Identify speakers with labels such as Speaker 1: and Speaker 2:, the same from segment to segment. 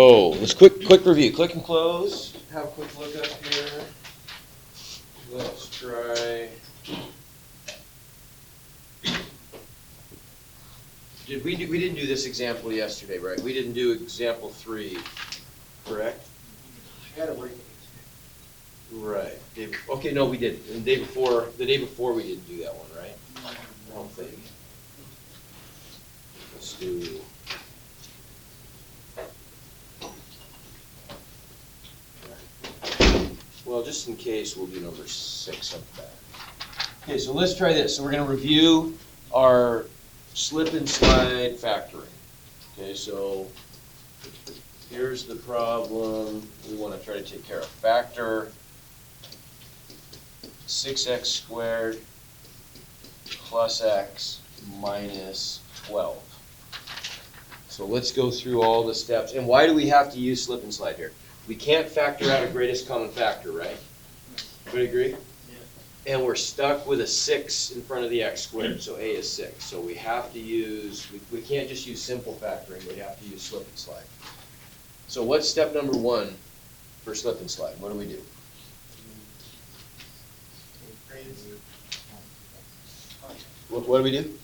Speaker 1: Oh, let's quick review. Click and close. Have a quick look up here. Let's try. We didn't do this example yesterday, right? We didn't do example 3, correct? Right. Okay, no, we didn't. And the day before we didn't do that one, right? I don't think. Let's do. Well, just in case, we'll do number 6 up back. Okay, so let's try this. So we're going to review our slip and slide factoring. Okay, so here's the problem. We want to try to take care of factor 6x squared plus x minus 12. So let's go through all the steps. And why do we have to use slip and slide here? We can't factor out a greatest common factor, right? Everybody agree? Yeah. And we're stuck with a 6 in front of the x squared, so a is 6. So we have to use, we can't just use simple factoring, we have to use slip and slide. So what's step number 1 for slip and slide? What do we do? What do we do?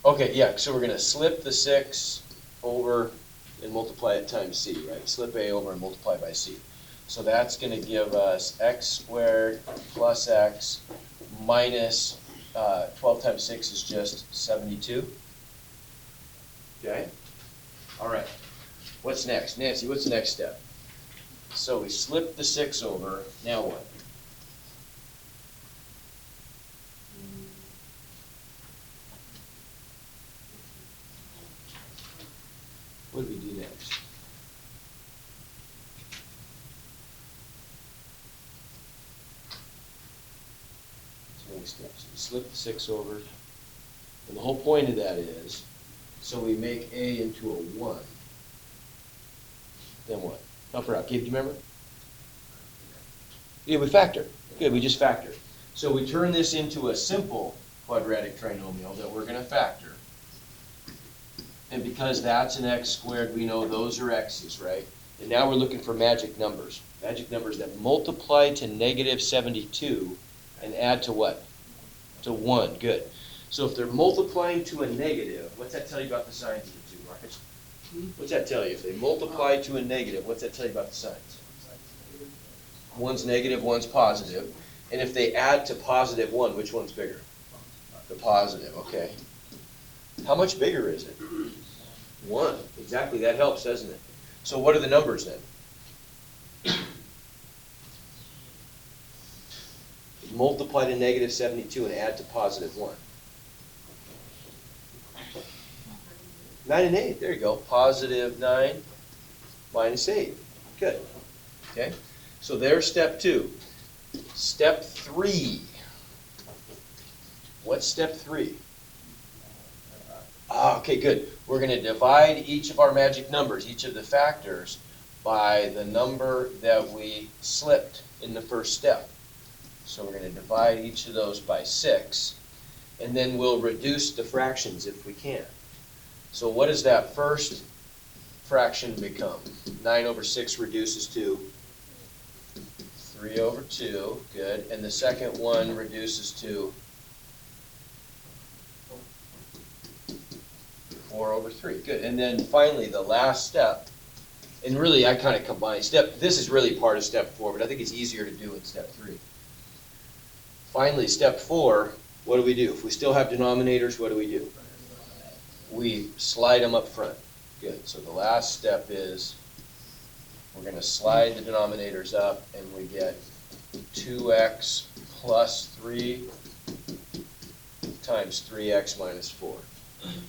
Speaker 1: Okay, yeah, so we're going to slip the 6 over and multiply it times c, right? Slip a over and multiply by c. So that's going to give us x squared plus x minus 12 times 6 is just 72. Okay? All right. What's next? Nancy, what's the next step? So we slip the 6 over. Now what? What do we do next? So next steps. We slip the 6 over. And the whole point of that is, so we make a into a 1. Then what? Help her out. Gabe, do you remember? Yeah, we factor. Good, we just factor. So we turn this into a simple quadratic trinomial that we're going to factor. And because that's an x squared, we know those are x's, right? And now we're looking for magic numbers. Magic numbers that multiply to negative 72 and add to what? To 1. Good. So if they're multiplying to a negative, what's that tell you about the signs of the two, Marcus? What's that tell you? If they multiply to a negative, what's that tell you about the signs? One's negative, one's positive. And if they add to positive 1, which one's bigger? The positive, okay. How much bigger is it? 1. Exactly, that helps, doesn't it? So what are the numbers then? Multiply to negative 72 and add to positive 1. 9 and 8, there you go. Positive 9 minus 8. Good. Okay, so there's step 2. Step 3. What's step 3? Okay, good. We're going to divide each of our magic numbers, each of the factors, by the number that we slipped in the first step. So we're going to divide each of those by 6, and then we'll reduce the fractions if we can. So what does that first fraction become? 9 over 6 reduces to 3 over 2. Good. And the second one reduces to 4 over 3. Good. And then finally, the last step, and really I kind of combine this is really part of step 4, but I think it's easier to do in step 3. Finally, step 4, what do we do? If we still have denominators, what do? We slide them up front. Good. So the last step is we're going to slide the denominators up, and we get 2x plus 3 times 3x minus 4.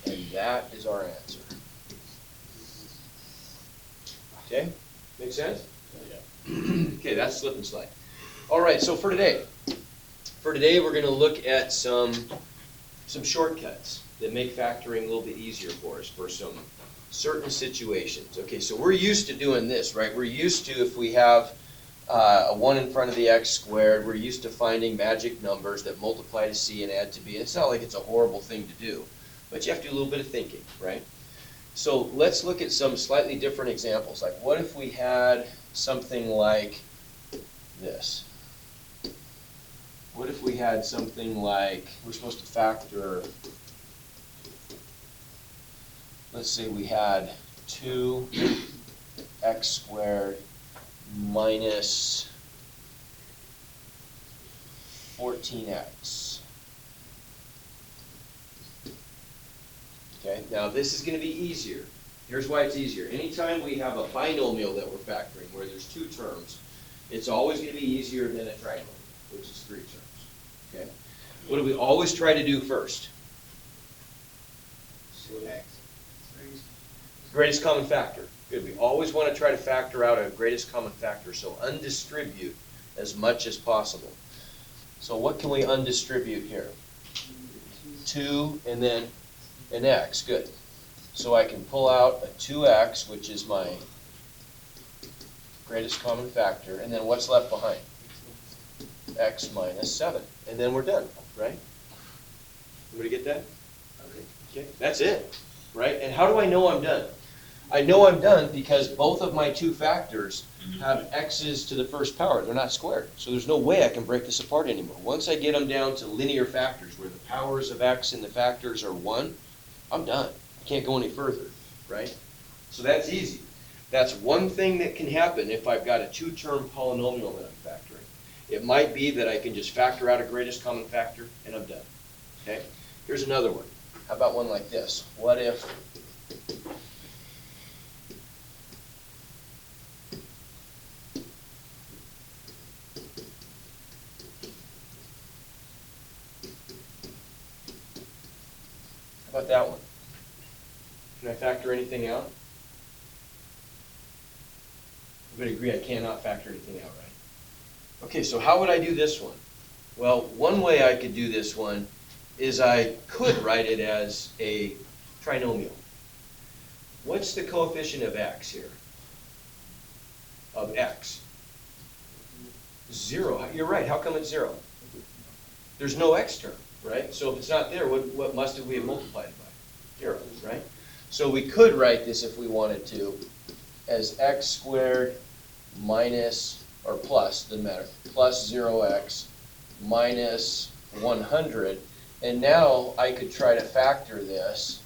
Speaker 1: And that is our answer. Okay? Make sense? Yeah. Okay, that's slip and slide. All right, so for today we're going to look at some shortcuts that make factoring a little bit easier for us for some certain situations. Okay, so we're used to doing this, right? We're used to, if we have a 1 in front of the x squared, we're used to finding magic numbers that multiply to c and add to b. It's not like it's a horrible thing to do, but you have to do a little bit of thinking, right? So let's look at some slightly different examples. Like what if we had something like this? What if we had something like, we're supposed to factor, let's say we had 2x squared minus 14x. Okay, now this is going to be easier. Here's why it's easier. Anytime we have a binomial that we're factoring, where there's two terms, it's always going to be easier than a trinomial, which is three terms. Okay, what do we always try to do first? Greatest common factor. Good. We always want to try to factor out a greatest common factor, so undistribute as much as possible. So what can we undistribute here? 2 and then an x. Good. So I can pull out a 2x, which is my greatest common factor, and then what's left behind? X minus 7. And then we're done, right? Everybody get that? Okay, that's it, right? And how do I know I'm done? I know I'm done because both of my two factors have x's to the first power. They're not squared. So there's no way I can break this apart anymore. Once I get them down to linear factors where the powers of x and the factors are 1, I'm done. I can't go any further, right? So that's easy. That's one thing that can happen if I've got a two-term polynomial that I'm factoring. It might be that I can just factor out a greatest common factor and I'm done. Okay? Here's another one. How about one like this? What if how about that one? Can I factor anything out? Everybody agree I cannot factor anything out, right? Okay, so how would I do this one? Well, one way I could do this one is I could write it as a trinomial. What's the coefficient of x here? Of x? 0. You're right. How come it's 0? There's no x term, right? So if it's not there, what must we have multiplied it by? 0, right? So we could write this if we wanted to as x squared minus, or plus, doesn't matter, plus 0x minus 100. And now I could try to factor this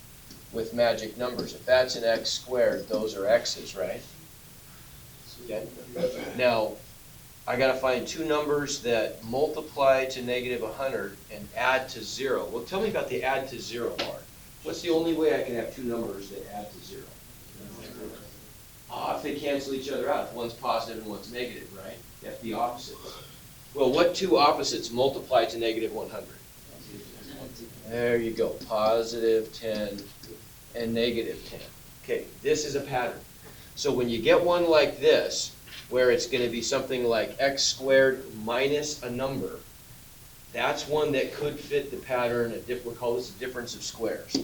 Speaker 1: with magic numbers. If that's an x squared, those are x's, right? Okay. Now, I got to find two numbers that multiply to negative 100 and add to 0. Well, tell me about the add to 0 part. What's the only way I can have two numbers that add to 0? If they cancel each other out. If one's positive and one's negative, right? You have to be opposites. Well, what two opposites multiply to negative 100? There you go. Positive 10 and negative 10. Okay, this is a pattern. So when you get one like this, where it's going to be something like x squared minus a number, that's one that could fit the pattern. We'll call this a difference of squares.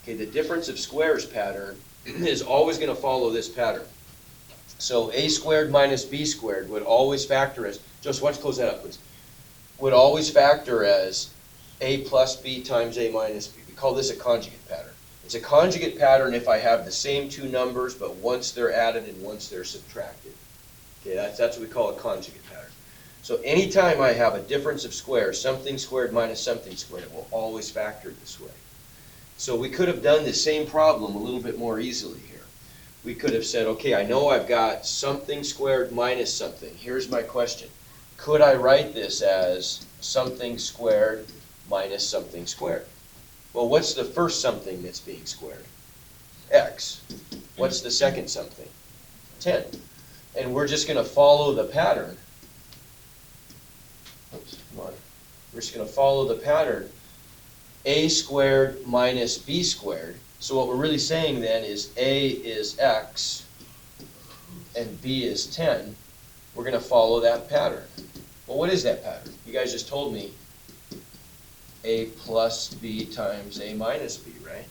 Speaker 1: Okay, the difference of squares pattern is always going to follow this pattern. So a squared minus b squared would always factor as, just watch, close that up please, would always factor as a plus b times a minus b. We call this a conjugate pattern. It's a conjugate pattern if I have the same two numbers, but once they're added and once they're subtracted. Okay, that's what we call a conjugate pattern. So anytime I have a difference of squares, something squared minus something squared, it will always factor this way. So we could have done the same problem a little bit more easily here. We could have said, okay, I know I've got something squared minus something. Here's my question. Could I write this as something squared minus something squared? Well, what's the first something that's being squared? X. What's the second something? 10. And we're just going to follow the pattern. Oops, come on. We're just going to follow the pattern. A squared minus b squared. So what we're really saying then is a is x and b is 10. We're going to follow that pattern. Well, what is that pattern? You guys just told me a plus b times a minus b, right?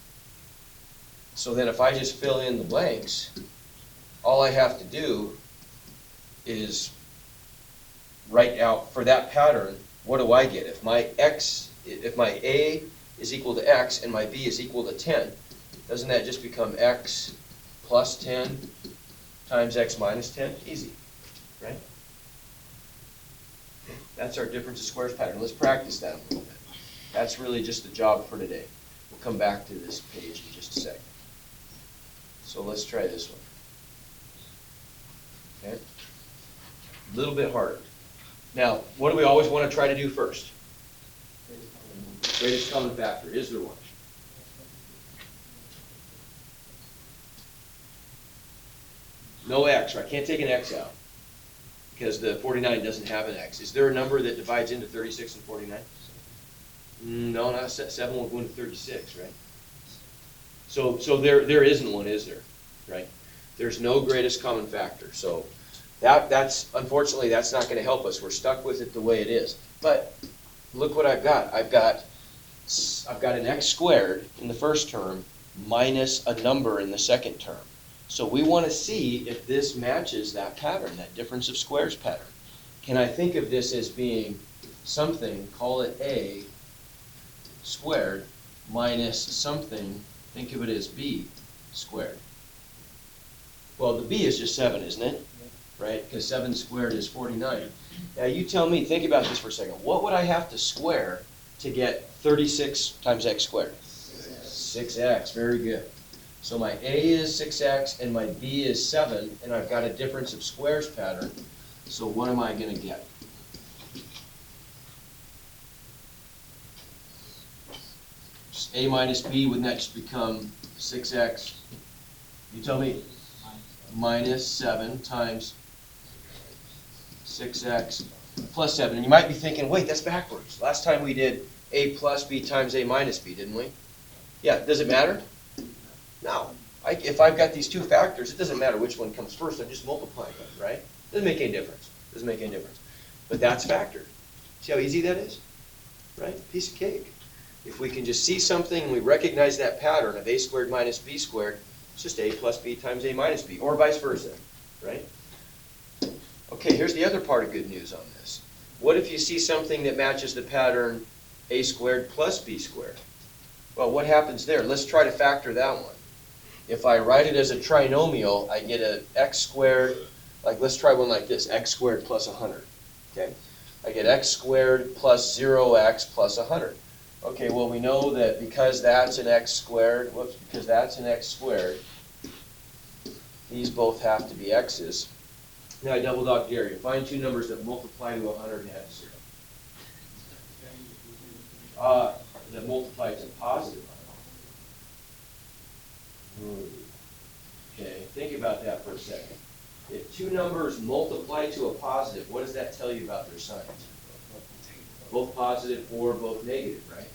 Speaker 1: So then if I just fill in the blanks, all I have to do is write out for that pattern, what do I get? If my a is equal to x and my b is equal to 10, Doesn't that just become x plus 10 times x minus 10? Easy, right? That's our difference of squares pattern. Let's practice that a little bit. That's really just the job for today. We'll come back to this page in just a second. So let's try this one. Okay? A little bit harder. Now, what do we always want to try to do first? Greatest common factor. Is there one? No x, right? Can't take an x out because the 49 doesn't have an x. Is there a number that divides into 36 and 49? No, not 7 will go into 36, right? So there isn't one, is there? Right? There's no greatest common factor. So that's unfortunately that's not going to help us. We're stuck with it the way it is. But look what I've got. I've got an x squared in the first term minus a number in the second term. So we want to see if this matches that pattern, that difference of squares pattern. Can I think of this as being something, call it a squared, minus something, think of it as b squared? Well, the b is just 7, isn't it? Right? Because 7 squared is 49. Now you tell me, think about this for a second. What would I have to square to get 36 times x squared? 6x, very good. So my a is 6x and my b is 7, and I've got a difference of squares pattern. So what am I going to get? Just a minus b, wouldn't that just become 6x? You tell me. Minus 7 times 6x plus 7. And you might be thinking, wait, that's backwards. Last time we did a plus b times a minus b, didn't we? Yeah, does it matter? No. If I've got these two factors, it doesn't matter which one comes first. I'm just multiplying them, right? Doesn't make any difference. Doesn't make any difference. But that's factored. See how easy that is? Right? Piece of cake. If we can just see something and we recognize that pattern of a squared minus b squared, it's just a plus b times a minus b, or vice versa, right? Okay, here's the other part of good news on this. What if you see something that matches the pattern a squared plus b squared? Well, what happens there? Let's try to factor that one. If I write it as a trinomial, I get an x squared, like let's try one like this, x squared plus 100, okay? I get x squared plus 0x plus 100. Okay, well we know that because that's an x squared, because that's an x squared, these both have to be x's. Now I double dog dare you. Find two numbers that multiply to 100 and have 0. That multiply to positive 100. Okay, think about that for a second. If two numbers multiply to a positive, what does that tell you about their signs? Both positive or both negative, right?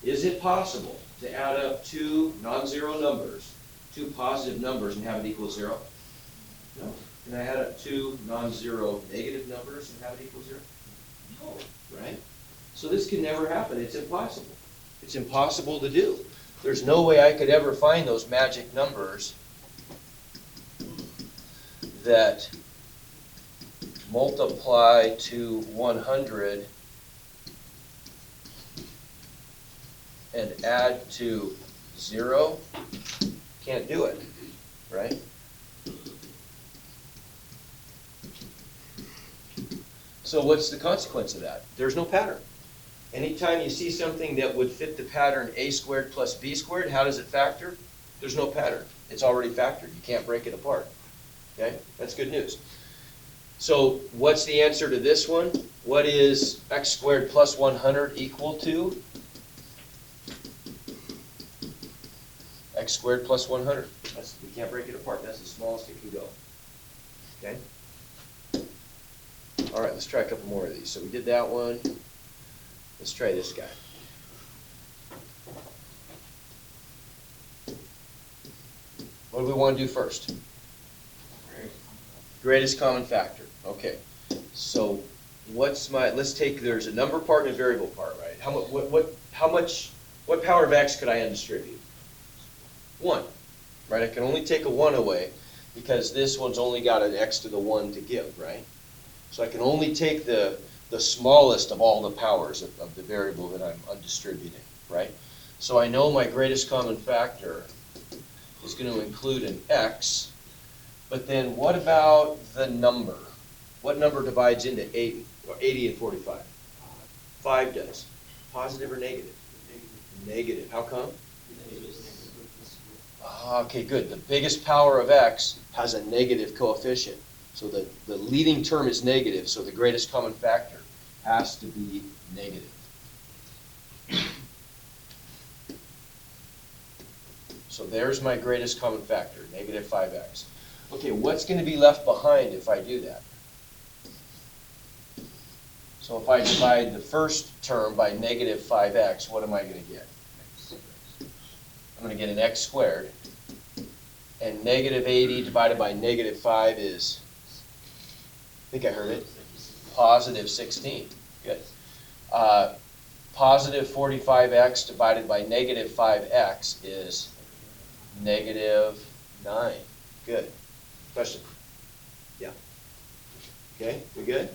Speaker 1: Is it possible to add up two non-zero numbers, two positive numbers, and have it equal 0? No. Can I add up two non-zero negative numbers and have it equal 0? No, right? So this can never happen. It's impossible. It's impossible to do. There's no way I could ever find those magic numbers that multiply to 100 and add to 0. Can't do it, right? So what's the consequence of that? There's no pattern. Anytime you see something that would fit the pattern a squared plus b squared, how does it factor? There's no pattern. It's already factored. You can't break it apart. Okay? That's good news. So what's the answer to this one? What is x squared plus 100 equal to? X squared plus 100. We can't break it apart. That's the smallest it can go. Okay? All right, let's try a couple more of these. So we did that one. Let's try this guy. What do we want to do first? Greatest common factor. Okay. So what's let's take, there's a number part and a variable part, right? What power of x could I undistribute? 1, right? I can only take a 1 away because this one's only got an x to the 1 to give, right? So I can only take the smallest of all the powers of the variable that I'm undistributing, right? So I know my greatest common factor is going to include an x, but then what about the number? What number divides into 80, or 80 and 45? 5 does. Positive or negative? Negative. How come? Okay, good. The biggest power of x has a negative coefficient. So the leading term is negative, so the greatest common factor has to be negative. So there's my greatest common factor, negative 5x. Okay, what's going to be left behind if I do that? So if I divide the first term by negative 5x, what am I going to get? I'm going to get an x squared. And negative 80 divided by negative 5 is, I think I heard it, positive 16. Good. Positive 45x divided by negative 5x is negative 9. Good. Question? Yeah. Okay, we good?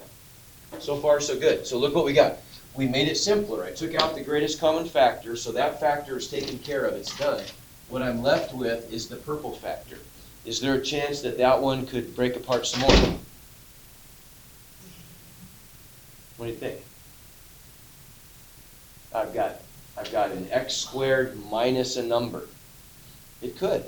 Speaker 1: So far, so good. So look what we got. We made it simpler. I took out the greatest common factor, so that factor is taken care of. It's done. What I'm left with is the purple factor. Is there a chance that that one could break apart some more? What do you think? I've got an x squared minus a number. It could,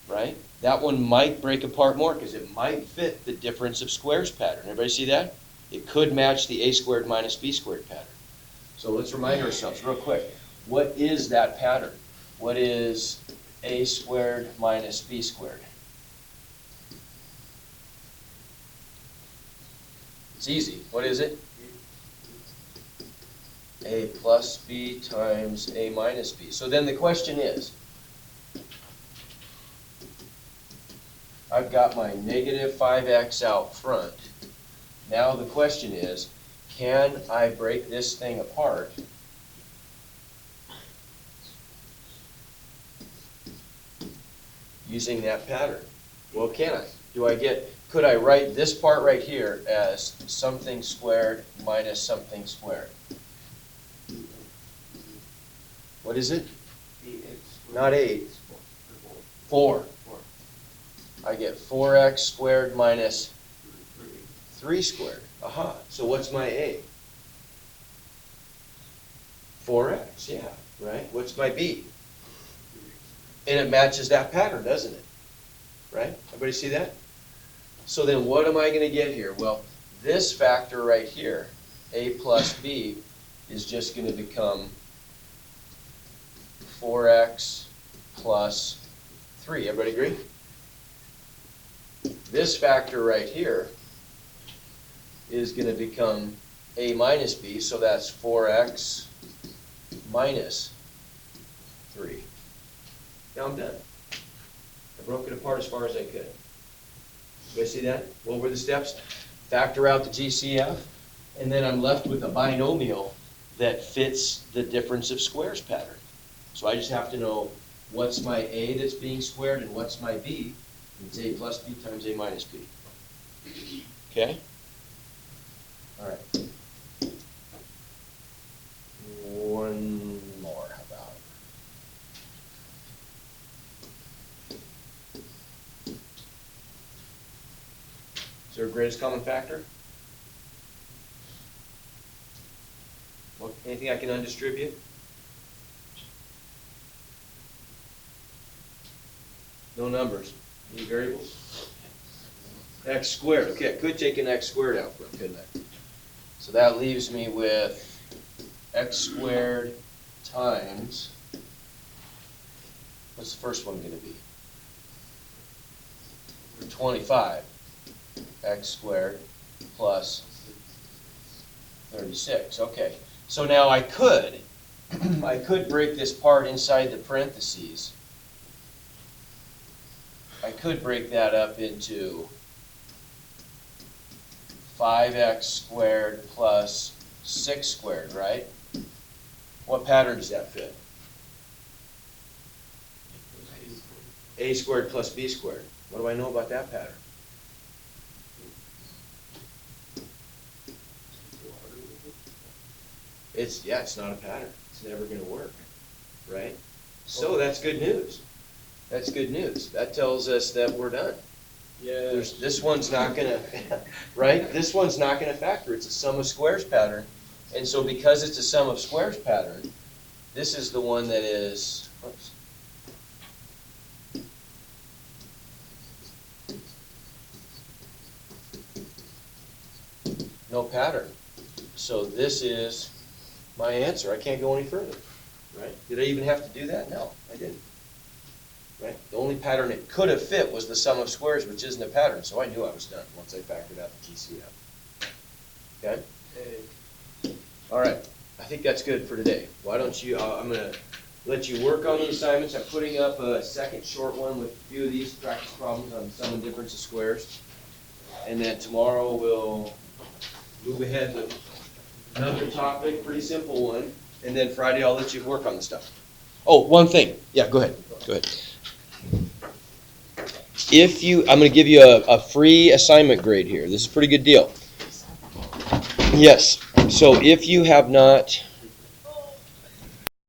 Speaker 1: right? That one might break apart more because it might fit the difference of squares pattern. Everybody see that? It could match the a squared minus b squared pattern. So let's remind ourselves real quick. What is that pattern? What is a squared minus b squared? It's easy. What is it? A plus b times a minus b. So then the question is, I've got my negative 5x out front. Now the question is, can I break this thing apart using that pattern? Well, can I? Could I write this part right here as something squared minus something squared? What is it? Not 8. 4. I get 4x squared minus 3 squared. Aha. So what's my a? 4x, yeah, right? What's my b? And it matches that pattern, doesn't it? Right? Everybody see that? So then what am I going to get here? Well, this factor right here, a plus b, is just going to become 4x plus 3. Everybody agree? This factor right here is going to become a minus b, so that's 4x minus 3. Now I'm done. I broke it apart as far as I could. You guys see that? What were the steps? Factor out the GCF, and then I'm left with a binomial that fits the difference of squares pattern. So I just have to know what's my a that's being squared and what's my b. It's a plus b times a minus b. Okay? All right. One more, how about? Is there a greatest common factor? What, anything I can undistribute? No numbers. Any variables? X squared. Okay, I could take an x squared out front, couldn't I? So that leaves me with x squared times, what's the first one going to be? 25. X squared plus 36. Okay, so now I could break this part inside the parentheses. I could break that up into 5x squared plus 6 squared, right? What pattern does that fit? A squared plus b squared. What do I know about that pattern? It's not a pattern. It's never going to work, right? So that's good news. That's good news. That tells us that we're done.
Speaker 2: Yeah.
Speaker 1: This one's not gonna, right? This one's not gonna factor. It's a sum of squares pattern. And so because it's a sum of squares pattern, this is the one that is, oops. No pattern. So this is my answer. I can't go any further, right? Did I even have to do that? No, I didn't. Right? The only pattern it could have fit was the sum of squares, which isn't a pattern, so I knew I was done once I factored out the GCF. Okay? All right, I think that's good for today. Why don't you, I'm gonna let you work on the assignments. I'm putting up a second short one with a few of these practice problems on sum and difference of squares. And then tomorrow we'll move ahead with another topic, pretty simple one. And then Friday I'll let you work on the stuff. Oh, one thing. Yeah, go ahead. Go ahead. I'm going to give you a free assignment grade here. This is a pretty good deal. Yes. So if you have not